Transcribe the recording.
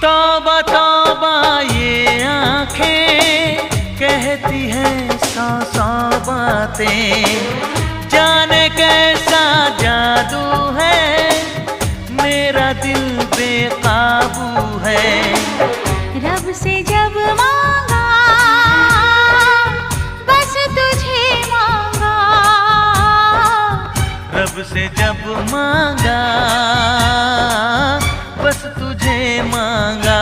तौबा तौबा ये आंखें कहती हैं सौ सौ बातें, जाने कैसा जादू है, मेरा दिल बेकाबू है। रब से जब मांगा बस तुझे मांगा, रब से जब मांगा बस तुझे मांगा।